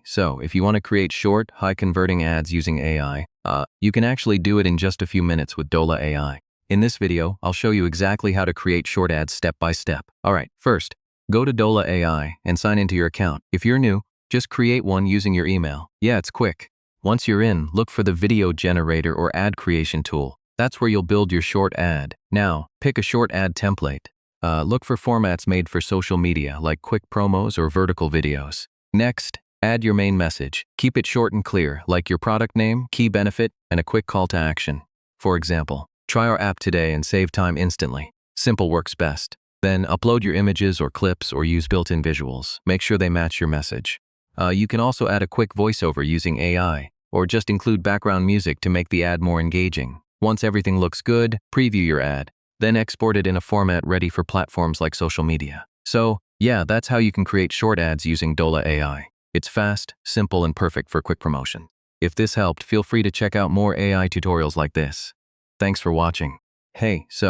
So if you want to create short, high-converting ads using AI, you can actually do it in just a few minutes with Dola AI. In this video, I'll show you exactly how to create short ads step by step. Alright, first, go to Dola AI and sign into your account. If you're new, just create one using your email. Yeah, it's quick. Once you're in, look for the video generator or ad creation tool. That's where you'll build your short ad. Now, pick a short ad template. Look for formats made for social media, like quick promos or vertical videos. Next, add your main message. Keep it short and clear, like your product name, key benefit, and a quick call to action. For example, try our app today and save time instantly. Simple works best. Then upload your images or clips or use built-in visuals. Make sure they match your message. You can also add a quick voiceover using AI, or just include background music to make the ad more engaging. Once everything looks good, preview your ad. Then export it in a format ready for platforms like social media. So, yeah, that's how you can create short ads using Dola AI. It's fast, simple, and perfect for quick promotion. If this helped, feel free to check out more AI tutorials like this. Thanks for watching. So